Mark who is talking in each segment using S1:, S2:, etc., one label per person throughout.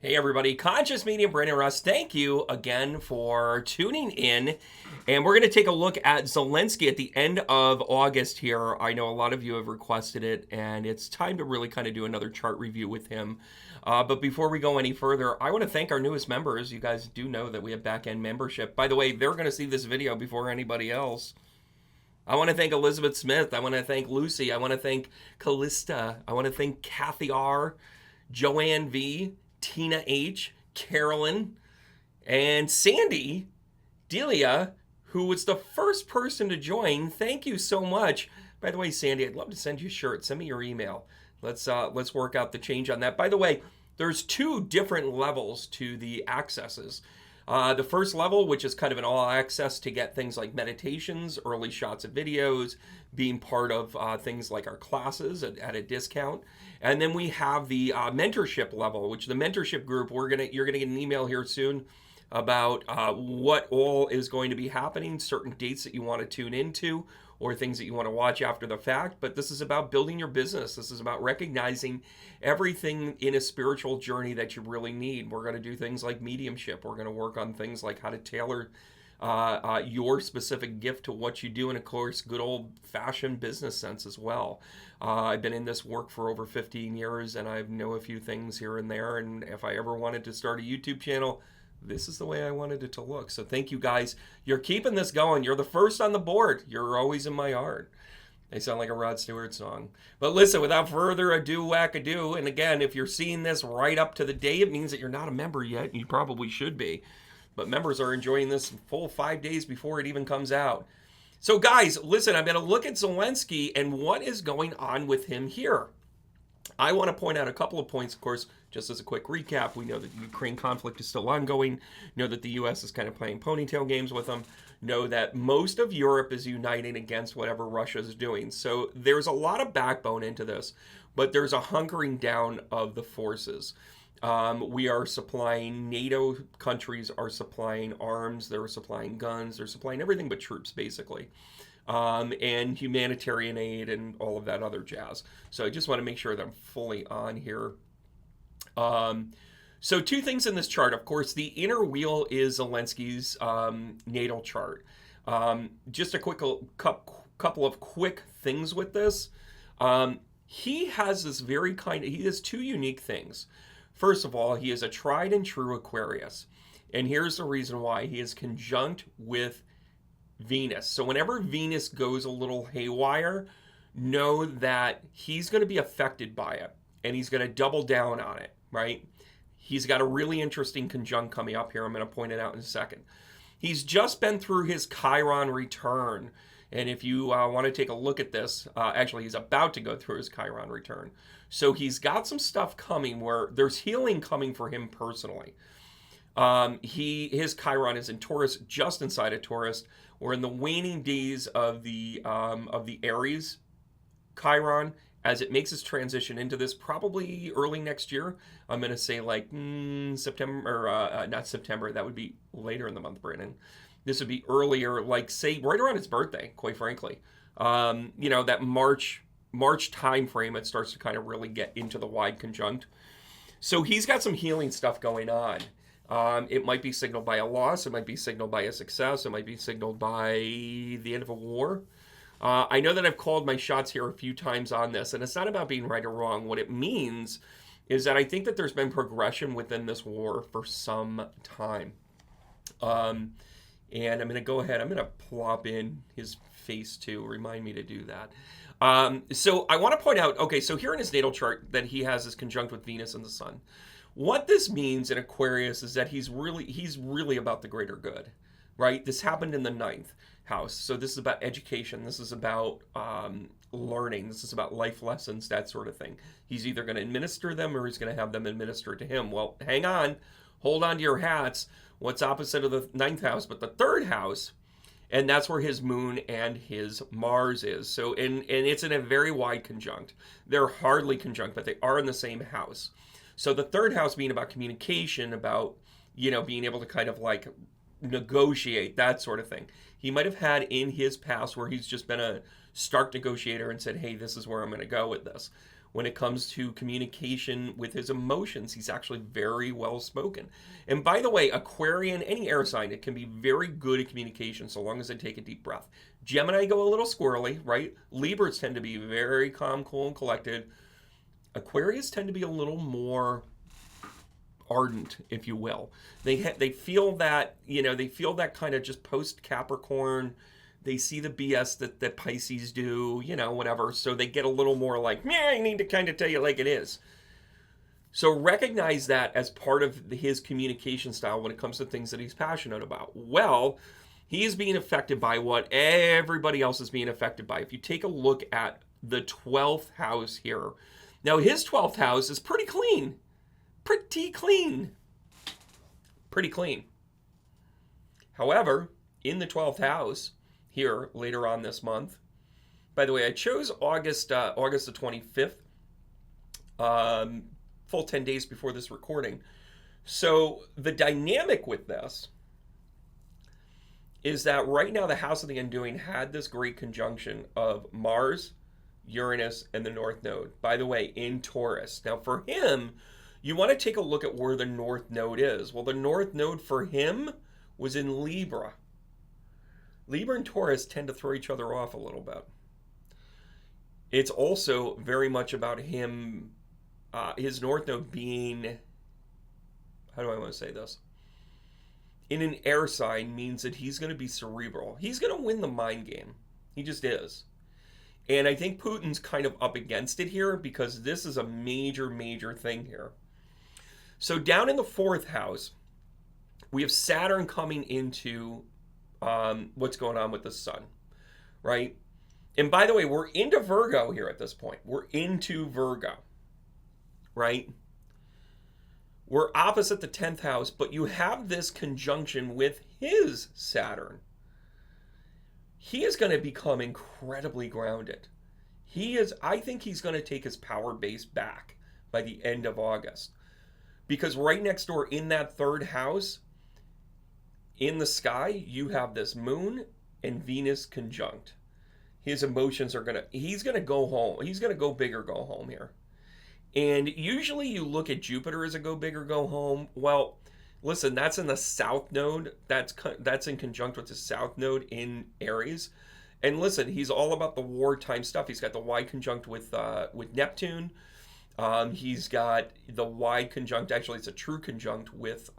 S1: Hey everybody, Conscious Medium Brandon Ross, thank you again for tuning in. And we're going to take a look at Zelensky at the end of August here. I know a lot of you have requested it, and it's time to really kind of do another chart review with him. But before we go any further, I want to thank our newest members. You guys do know that we have back-end membership. By the way, they're going to see this video before anybody else. I want to thank Elizabeth Smith. I want to thank Lucy. I want to thank Callista. I want to thank Kathy R., Joanne V., Tina H., Carolyn, and Sandy Delia, who was the first person to join. Thank you so much. By the way, Sandy, I'd love to send you a shirt. Send me your email. Let's work out the change on that. By the way, there's two different levels to the accesses. The first level, which is kind of an all access to get things like meditations, early shots of videos, being part of things like our classes at a discount. And then we have the mentorship level, which the mentorship group, you're gonna get an email here soon about what all is going to be happening, certain dates that you want to tune into, or things that you want to watch after the fact. But this is about building your business. This is about recognizing everything in a spiritual journey that you really need. We're going to do things like mediumship. We're going to work on things like how to tailor your specific gift to what you do, and of course, good old-fashioned business sense as well. I've been in this work for over 15 years, and I know a few things here and there, and if I ever wanted to start a YouTube channel, this is the way I wanted it to look. So thank you guys. You're keeping this going. You're the first on the board. You're always in my heart. They sound like a Rod Stewart song. But listen, without further ado, wackadoo, and again, if you're seeing this right up to the day, it means that you're not a member yet, and you probably should be. But members are enjoying this full 5 days before it even comes out. So guys, listen, I'm going to look at Zelensky and what is going on with him here. I want to point out a couple of points, of course, just as a quick recap. We know that the Ukraine conflict is still ongoing. Know that the U.S. is kind of playing ponytail games with them. Know that most of Europe is uniting against whatever Russia is doing. So there's a lot of backbone into this, but there's a hunkering down of the forces. We are supplying, NATO countries are supplying arms, they're supplying guns, they're supplying everything but troops, basically. And humanitarian aid and all of that other jazz. So I just want to make sure that I'm fully on here. So two things in this chart. Of course, the inner wheel is Zelenskyy's natal chart. Just a quick couple of quick things with this. He has this he has two unique things. First of all, he is a tried and true Aquarius. And here's the reason why. He is conjunct with Venus. So whenever Venus goes a little haywire, know that he's going to be affected by it. And he's going to double down on it, right? He's got a really interesting conjunct coming up here. I'm going to point it out in a second. He's just been through his Chiron return. And if you want to take a look at this, actually, he's about to go through his Chiron return. So he's got some stuff coming where there's healing coming for him personally. His Chiron is in Taurus, just inside of Taurus. We're in the waning days of the Aries Chiron as it makes its transition into this probably early next year. I'm going to say like September, or not September. That would be later in the month, Brandon. This would be earlier, like say right around his birthday, quite frankly. That March time frame, it starts to kind of really get into the wide conjunct. So he's got some healing stuff going on. It might be signaled by a loss. It might be signaled by a success. It might be signaled by the end of a war. I know that I've called my shots here a few times on this, and it's not about being right or wrong. What it means is that I think that there's been progression within this war for some time. And I'm going to go ahead. I'm going to plop in his face too. Remind me to do that. So I want to point out, okay, so here in his natal chart that he has this conjunct with Venus and the Sun. What this means in Aquarius is that he's really about the greater good, right? This happened in the 9th house. So this is about education. This is about learning. This is about life lessons, that sort of thing. He's either going to administer them or he's going to have them administered to him. Well, hang on. Hold on to your hats. What's opposite of the 9th house but the 3rd house? And that's where his moon and his Mars is. So, and it's in a very wide conjunct. They're hardly conjunct, but they are in the same house. So the 3rd house being about communication, about, being able to kind of like negotiate, that sort of thing. He might have had in his past where he's just been a stark negotiator and said, hey, this is where I'm going to go with this. When it comes to communication with his emotions, he's actually very well spoken. And by the way, Aquarian, any air sign, it can be very good at communication so long as they take a deep breath. Gemini go a little squirrely, right? Libras tend to be very calm, cool, and collected. Aquarius tend to be a little more ardent, if you will. They feel that, they feel that kind of just post Capricorn. They see the BS that Pisces do, whatever. So they get a little more like, I need to kind of tell you like it is. So recognize that as part of his communication style when it comes to things that he's passionate about. Well, he is being affected by what everybody else is being affected by. If you take a look at the 12th house here. Now, his 12th house is pretty clean. Pretty clean. Pretty clean. However, in the 12th house, here later on this month. By the way, I chose August the 25th, full 10 days before this recording. So the dynamic with this is that right now the house of the undoing had this great conjunction of Mars, Uranus, and the North Node. By the way, in Taurus. Now for him, you want to take a look at where the North Node is. Well, the North Node for him was in Libra. Libra and Taurus tend to throw each other off a little bit. It's also very much about him, his North Node being, how do I want to say this? In an air sign means that he's going to be cerebral. He's going to win the mind game. He just is. And I think Putin's kind of up against it here because this is a major, major thing here. So down in the 4th house, we have Saturn coming into what's going on with the sun, right? And by the way, we're into Virgo here at this point. We're into Virgo, right? We're opposite the 10th house, but you have this conjunction with his Saturn. He is going to become incredibly grounded. I think he's going to take his power base back by the end of August. Because right next door in that 3rd house, in the sky, you have this moon and Venus conjunct. His emotions are he's going to go home. He's going to go big or go home here. And usually you look at Jupiter as a go big or go home. Well, listen, that's in the South Node. That's in conjunct with the South Node in Aries. And listen, he's all about the wartime stuff. He's got the wide conjunct with Neptune. He's got the wide conjunct. Actually, it's a true conjunct with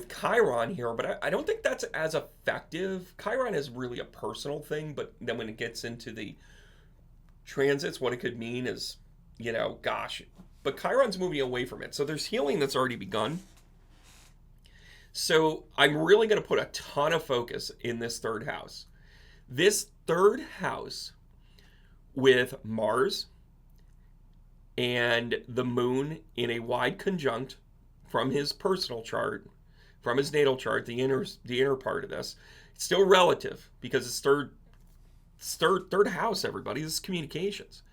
S1: Chiron here, but I don't think that's as effective. Chiron is really a personal thing, but then when it gets into the transits, what it could mean is, gosh. But Chiron's moving away from it. So there's healing that's already begun. So I'm really going to put a ton of focus in this 3rd house. This 3rd house with Mars and the moon in a wide conjunct from his personal chart, from his natal chart, the inner part of this, it's still relative because it's third house, everybody. This is communications.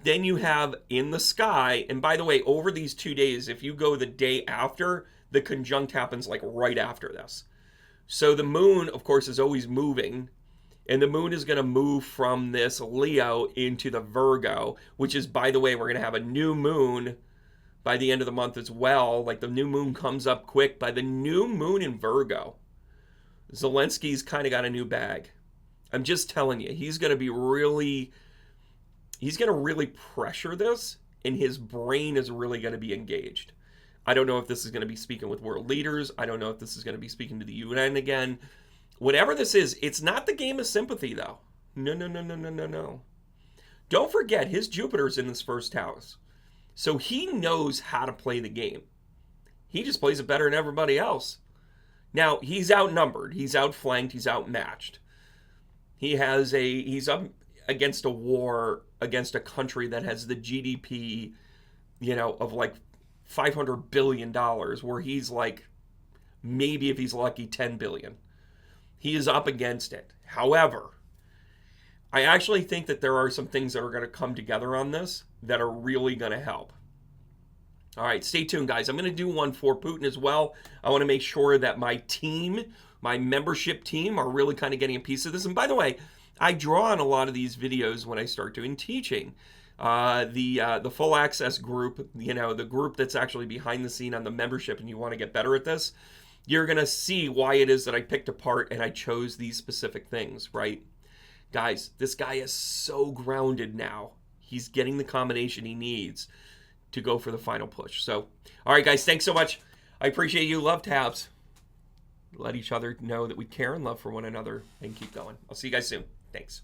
S1: Then you have in the sky, and by the way, over these 2 days, if you go the day after, the conjunct happens like right after this. So the moon, of course, is always moving, and the moon is going to move from this Leo into the Virgo, which is, by the way, we're going to have a new moon by the end of the month as well. Like the new moon comes up quick. By the new moon in Virgo, Zelensky's kind of got a new bag. I'm just telling you, he's going to really pressure this, and his brain is really going to be engaged. I don't know if this is going to be speaking with world leaders. I don't know if this is going to be speaking to the UN again. Whatever this is, it's not the game of sympathy, though. No. Don't forget, his Jupiter's in this 1st house. So he knows how to play the game. He just plays it better than everybody else. Now, he's outnumbered. He's outflanked. He's outmatched. He's up against a war against a country that has the GDP, of like $500 billion, where he's like, maybe if he's lucky, 10 billion. He is up against it. However, I actually think that there are some things that are going to come together on this that are really going to help. All right, stay tuned, guys. I'm going to do one for Putin as well. I want to make sure that my team, my membership team, are really kind of getting a piece of this. And by the way, I draw on a lot of these videos when I start doing teaching. the full access group, you know, the group that's actually behind the scene on the membership, and you want to get better at this, you're going to see why it is that I picked apart and I chose these specific things, right? Guys, this guy is so grounded now. He's getting the combination he needs to go for the final push. So, all right, guys, thanks so much. I appreciate you. Love tabs. Let each other know that we care and love for one another and keep going. I'll see you guys soon. Thanks.